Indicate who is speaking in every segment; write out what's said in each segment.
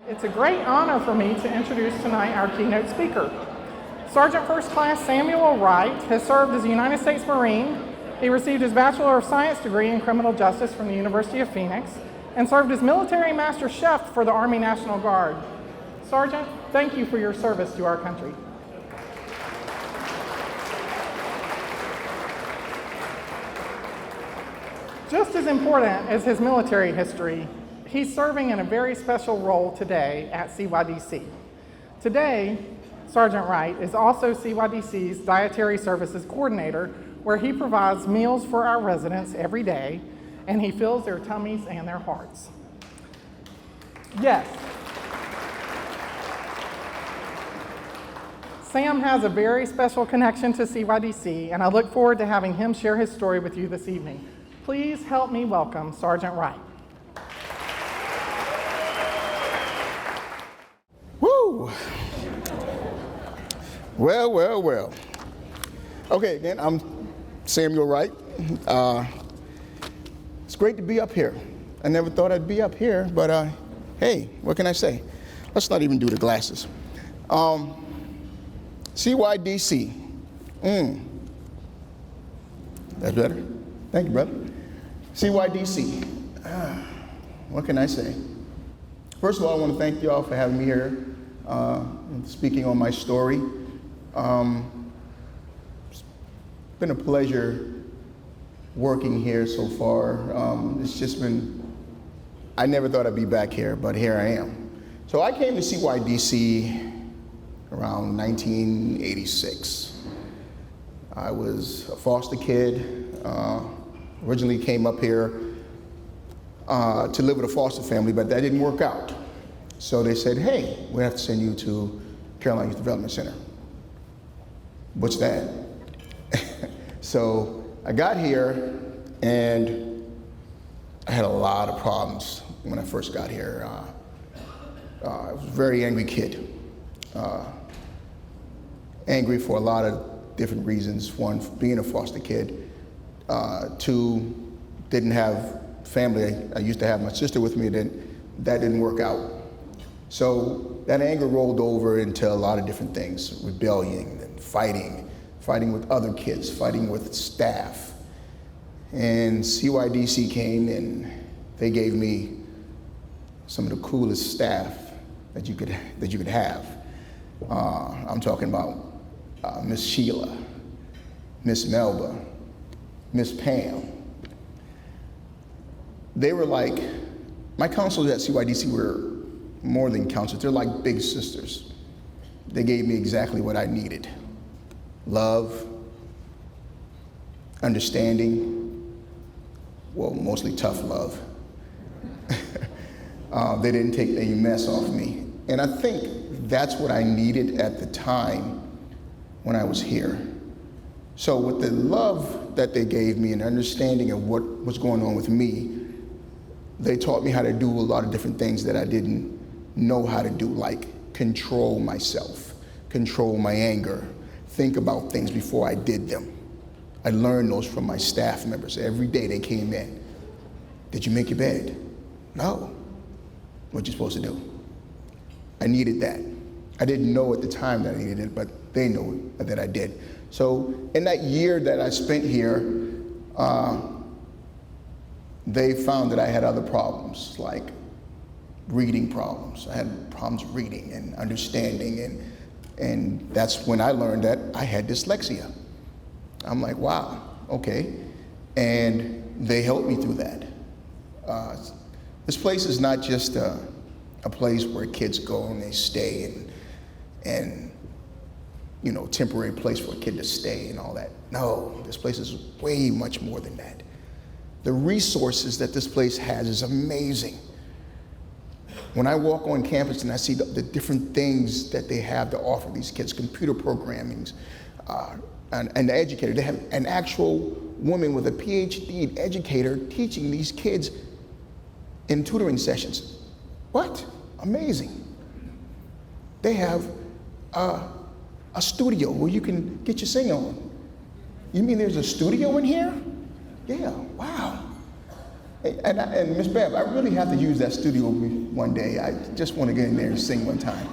Speaker 1: It's a great honor for me to introduce tonight our keynote speaker. Sergeant First Class Samuel Wright has served as a United States Marine. He received his Bachelor of Science degree in Criminal Justice from the University of Phoenix and served as Military Master Chef for the Army National Guard. Sergeant, thank you for your service to our country. Just as important as his military history, he's serving in a very special role today at CYDC. Today, Sergeant Wright is also CYDC's Dietary Services Coordinator, where he provides meals for our residents every day, and he fills their tummies and their hearts. Yes. Sam has a very special connection to CYDC, and I look forward to having him share his story with you this evening. Please help me welcome Sergeant Wright.
Speaker 2: Woo! Well. Okay, then I'm Samuel Wright. It's great to be up here. I never thought I'd be up here, but hey, what can I say? Let's not even do the glasses. CYDC. That's better. Thank you, brother. CYDC. What can I say? First of all, I want to thank you all for having me here, speaking on my story. It's been a pleasure working here so far. It's just been, I never thought I'd be back here, but here I am. So I came to CYDC around 1986. I was a foster kid, originally came up here to live with a foster family, but that didn't work out. So they said, hey, we have to send you to Carolina Youth Development Center. What's that? So I got here, and I had a lot of problems when I first got here. I was a very angry kid. Angry for a lot of different reasons. One, being a foster kid. Two, didn't have family. I used to have my sister with me, that didn't work out. So that anger rolled over into a lot of different things, rebellion and fighting with other kids, fighting with staff. And CYDC came, and they gave me some of the coolest staff that you could have. I'm talking about Miss Sheila, Miss Melba, Miss Pam. They were like, my counselors at CYDC were more than counselors, they're like big sisters. They gave me exactly what I needed. Love, understanding, well, mostly tough love. They didn't take any mess off me. And I think that's what I needed at the time when I was here. So with the love that they gave me and understanding of what was going on with me, they taught me how to do a lot of different things that I didn't know how to do, like control myself, control my anger, think about things before I did them. I learned those from my staff members. Every day they came in. Did you make your bed? No. What you supposed to do? I needed that. I didn't know at the time that I needed it, but they know that I did. So in that year that I spent here, they found that I had other problems, like reading problems. I had problems reading and understanding, and that's when I learned that I had dyslexia. I'm like, wow, okay. And they helped me through that. This place is not just a place where kids go and they stay and you know, temporary place for a kid to stay and all that. No, this place is way much more than that. The resources that this place has is amazing. When I walk on campus and I see the different things that they have to offer these kids, computer programming, and the educator, they have an actual woman with a PhD educator teaching these kids in tutoring sessions. What? Amazing. They have a studio where you can get your sing on. You mean there's a studio in here? Yeah, wow. And Miss Bev, I really have to use that studio one day. I just want to get in there and sing one time.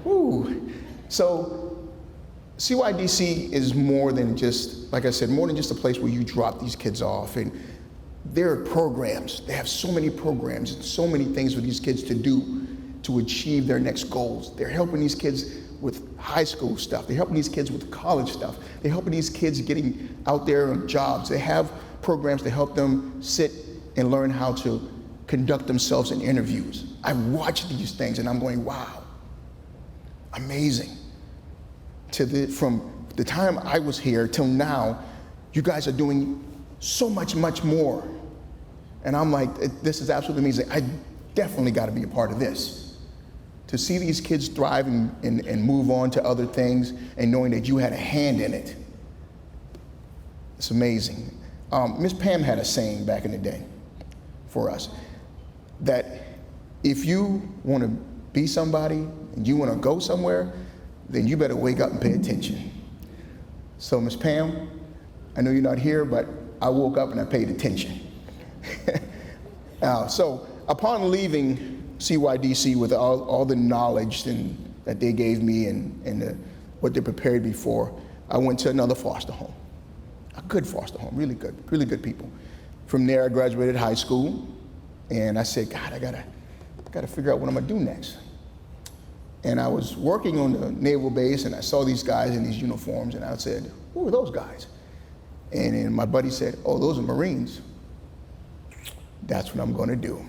Speaker 2: Woo. So CYDC is more than just, like I said, more than just a place where you drop these kids off. And there are programs. They have so many programs and so many things for these kids to do to achieve their next goals. They're helping these kids with high school stuff. They're helping these kids with college stuff. They're helping these kids getting out there on jobs. They have programs to help them sit and learn how to conduct themselves in interviews. I watch these things and I'm going, wow, amazing. From the time I was here till now, you guys are doing so much more. And I'm like, this is absolutely amazing. I definitely got to be a part of this. To see these kids thrive and move on to other things and knowing that you had a hand in it, it's amazing. Miss Pam had a saying back in the day for us that if you want to be somebody and you want to go somewhere, then you better wake up and pay attention. So Miss Pam, I know you're not here, but I woke up and I paid attention. So upon leaving CYDC with all the knowledge that they gave me and what they prepared me for, I went to another foster home, a good foster home, really good people. From there, I graduated high school, and I said, God, I gotta figure out what I'm gonna do next. And I was working on the naval base, and I saw these guys in these uniforms, and I said, who are those guys? And then my buddy said, oh, those are Marines. That's what I'm gonna do.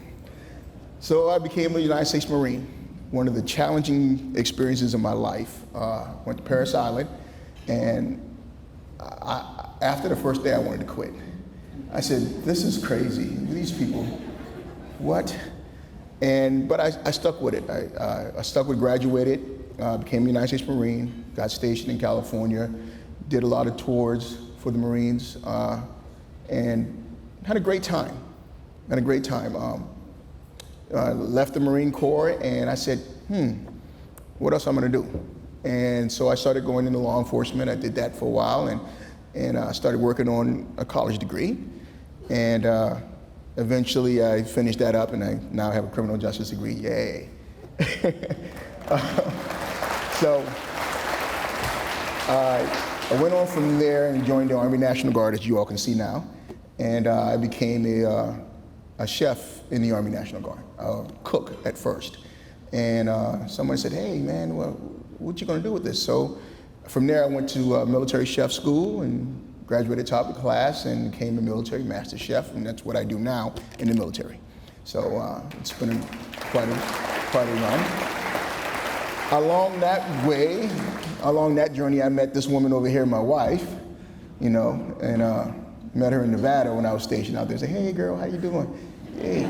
Speaker 2: So I became a United States Marine, one of the challenging experiences of my life. Went to Parris Island, and after the first day, I wanted to quit. I said, this is crazy. These people, what? But I stuck with it. I stuck with, graduated, became a United States Marine, got stationed in California, did a lot of tours for the Marines, and had a great time. Left the Marine Corps, and I said, what else I'm gonna do? And so I started going into law enforcement. I did that for a while, and I started working on a college degree. And eventually I finished that up, and I now have a criminal justice degree, yay. So I went on from there and joined the Army National Guard, as you all can see now. And I became a chef in the Army National Guard, a cook at first. And someone said, hey man, well, what you gonna do with this? So from there I went to military chef school and graduated top of the class and became a military master chef, and that's what I do now in the military. So it's been quite a run. Along that journey, I met this woman over here, my wife, and met her in Nevada when I was stationed out there. Say, hey girl, how you doing? Hey.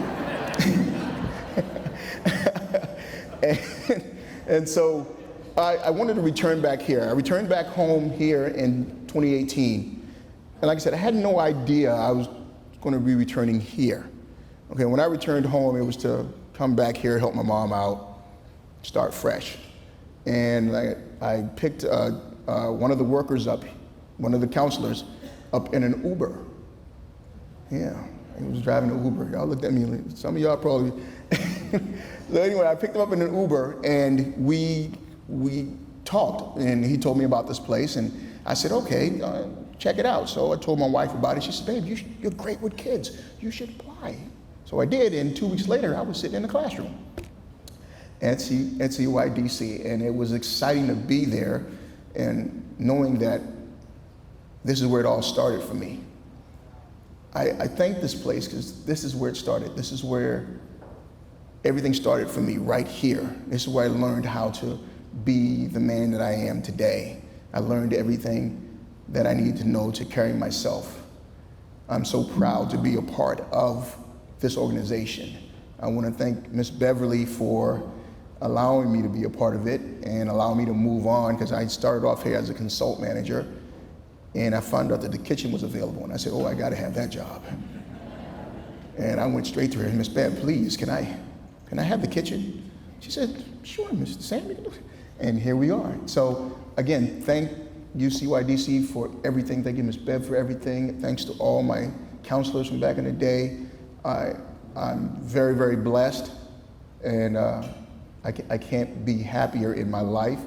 Speaker 2: and so I wanted to return back here. I returned back home here in 2018. And like I said, I had no idea I was going to be returning here. Okay, when I returned home, it was to come back here, help my mom out, start fresh. And I picked one of the workers up, one of the counselors, up in an Uber. Yeah, he was driving an Uber. Y'all looked at me, some of y'all probably. So anyway, I picked him up in an Uber, and we talked, and he told me about this place, and I said, okay, check it out. So I told my wife about it. She said, babe, you're great with kids. You should apply. So I did, and 2 weeks later, I was sitting in the classroom at CYDC, and it was exciting to be there and knowing that this is where it all started for me. I thank this place because this is where it started. This is where everything started for me, right here. This is where I learned how to be the man that I am today. I learned everything that I need to know to carry myself. I'm so proud to be a part of this organization. I want to thank Ms. Beverly for allowing me to be a part of it and allowing me to move on, because I started off here as a consult manager, and I found out that the kitchen was available, and I said, oh, I got to have that job. And I went straight to her, Ms. Bev, please, can I have the kitchen? She said, sure, Mr. Sam. And here we are. So again, thank you, CYDC, for everything. Thank you, Ms. Bev, for everything. Thanks to all my counselors from back in the day. I'm very, very blessed, and I can't be happier in my life.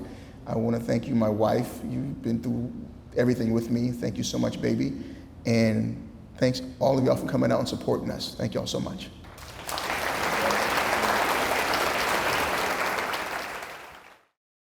Speaker 2: I want to thank you, my wife. You've been through everything with me. Thank you so much, baby. And thanks all of y'all for coming out and supporting us. Thank y'all so much.